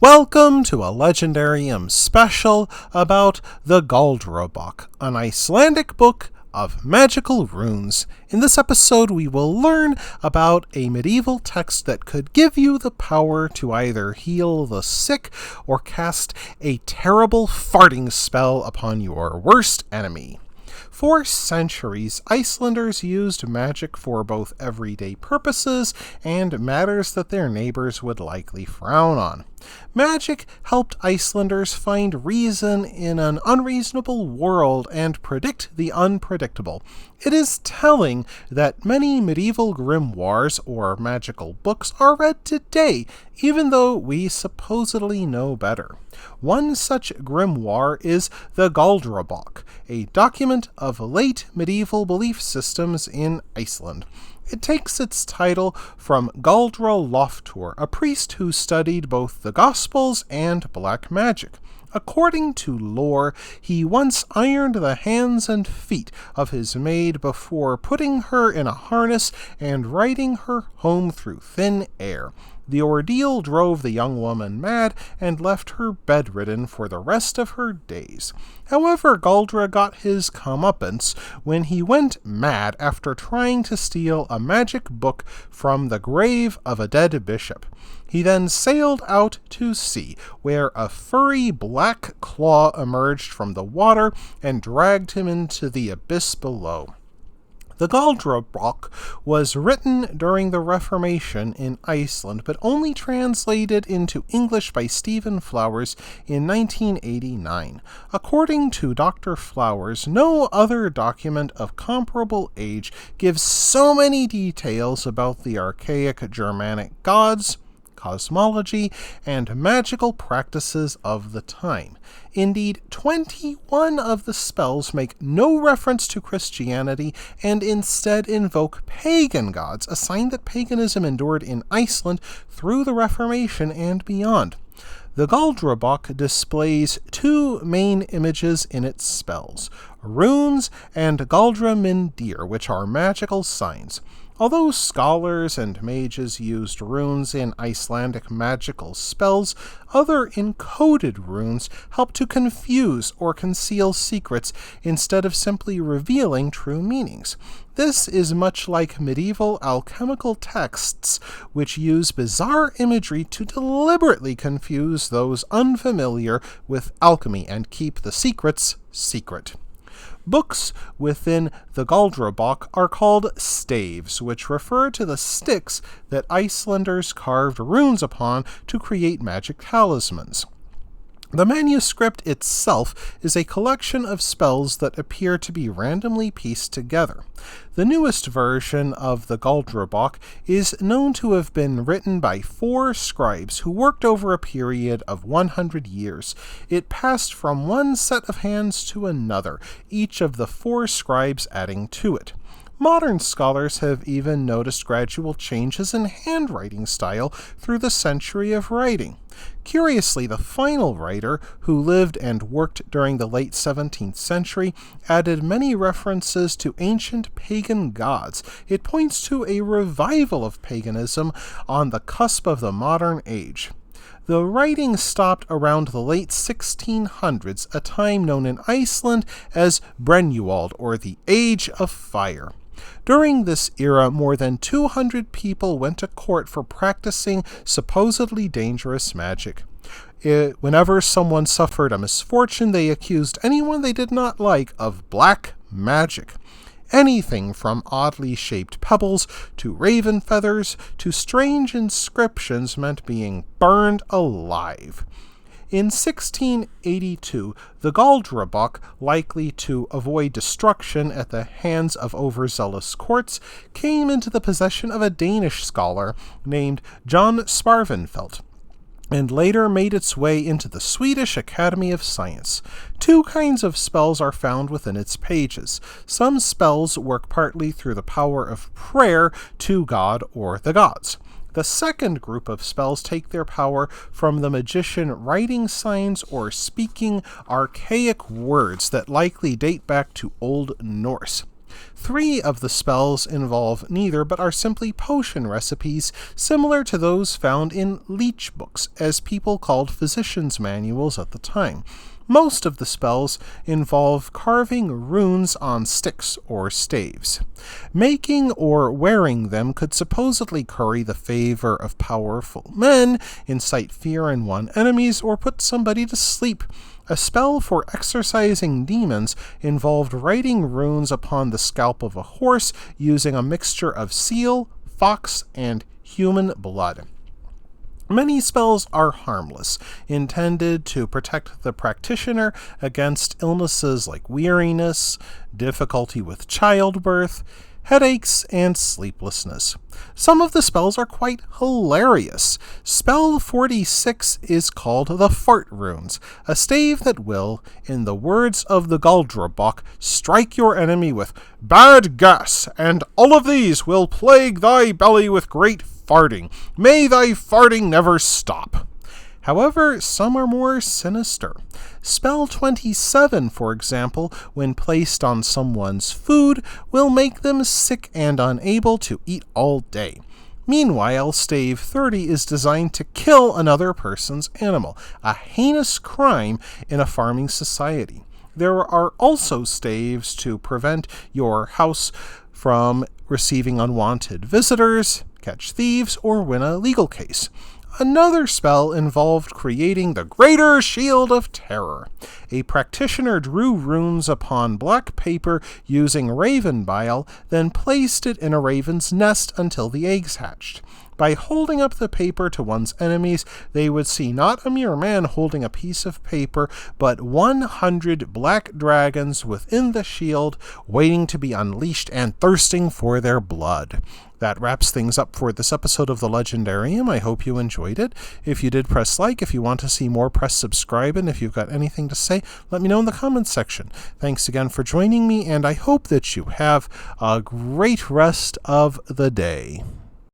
Welcome to a Legendarium special about the Galdrabok, an Icelandic book of magical runes. In this episode, we will learn about a medieval text that could give you the power to either heal the sick or cast a terrible farting spell upon your worst enemy. For centuries, Icelanders used magic for both everyday purposes and matters that their neighbors would likely frown on. Magic helped Icelanders find reason in an unreasonable world and predict the unpredictable. It is telling that many medieval grimoires or magical books are read today, even though we supposedly know better. One such grimoire is the Galdrabok, a document of late medieval belief systems in Iceland. It takes its title from Galdrabok, a priest who studied both the Gospels and black magic. According to lore, he once ironed the hands and feet of his maid before putting her in a harness and riding her home through thin air. The ordeal drove the young woman mad and left her bedridden for the rest of her days. However, Galdra got his comeuppance when he went mad after trying to steal a magic book from the grave of a dead bishop. He then sailed out to sea, where a furry black claw emerged from the water and dragged him into the abyss below. The Galdrabok was written during the Reformation in Iceland, but only translated into English by Stephen Flowers in 1989. According to Dr. Flowers, no other document of comparable age gives so many details about the archaic Germanic gods, cosmology, and magical practices of the time. Indeed, 21 of the spells make no reference to Christianity and instead invoke pagan gods, a sign that paganism endured in Iceland through the Reformation and beyond. The Galdrabok displays two main images in its spells, runes and Galdramindir, which are magical signs. Although scholars and mages used runes in Icelandic magical spells, other encoded runes help to confuse or conceal secrets instead of simply revealing true meanings. This is much like medieval alchemical texts, which use bizarre imagery to deliberately confuse those unfamiliar with alchemy and keep the secrets secret. Books within the Galdrabok are called Staves, which refer to the sticks that Icelanders carved runes upon to create magic talismans. The manuscript itself is a collection of spells that appear to be randomly pieced together. The newest version of the Galdrabok is known to have been written by 4 scribes who worked over a period of 100 years. It passed from one set of hands to another, each of the 4 scribes adding to it. Modern scholars have even noticed gradual changes in handwriting style through the century of writing. Curiously, the final writer, who lived and worked during the late 17th century, added many references to ancient pagan gods. It points to a revival of paganism on the cusp of the modern age. The writing stopped around the late 1600s, a time known in Iceland as Brennuold, or the Age of Fire. During this era, more than 200 people went to court for practicing supposedly dangerous magic. Whenever someone suffered a misfortune, they accused anyone they did not like of black magic. Anything from oddly shaped pebbles to raven feathers to strange inscriptions meant being burned alive. In 1682, the Galdrabok, likely to avoid destruction at the hands of overzealous courts, came into the possession of a Danish scholar named John Sparvenfelt, and later made its way into the Swedish Academy of Science. 2 kinds of spells are found within its pages. Some spells work partly through the power of prayer to God or the gods. The second group of spells take their power from the magician writing signs or speaking archaic words that likely date back to Old Norse. 3 of the spells involve neither, but are simply potion recipes similar to those found in leech books, as people called physicians' manuals at the time. Most of the spells involve carving runes on sticks or staves. Making or wearing them could supposedly curry the favor of powerful men, incite fear in one's enemies, or put somebody to sleep. A spell for exorcising demons involved writing runes upon the scalp of a horse using a mixture of seal, fox, and human blood. Many spells are harmless, intended to protect the practitioner against illnesses like weariness, difficulty with childbirth, headaches, and sleeplessness. Some of the spells are quite hilarious. Spell 46 is called the Fart Runes, a stave that will, in the words of the Galdrabok, strike your enemy with bad gas, and all of these will plague thy belly with great farting. May thy farting never stop. However, some are more sinister. Spell 27, for example, when placed on someone's food, will make them sick and unable to eat all day. Meanwhile, Stave 30 is designed to kill another person's animal, a heinous crime in a farming society. There are also staves to prevent your house from receiving unwanted visitors, catch thieves, or win a legal case. Another spell involved creating the Greater Shield of Terror. A practitioner drew runes upon black paper using raven bile, then placed it in a raven's nest until the eggs hatched. By holding up the paper to one's enemies, they would see not a mere man holding a piece of paper, but 100 black dragons within the shield, waiting to be unleashed and thirsting for their blood. That wraps things up for this episode of the Legendarium. I hope you enjoyed it. If you did, press like. If you want to see more, press subscribe. And if you've got anything to say, let me know in the comments section. Thanks again for joining me, and I hope that you have a great rest of the day.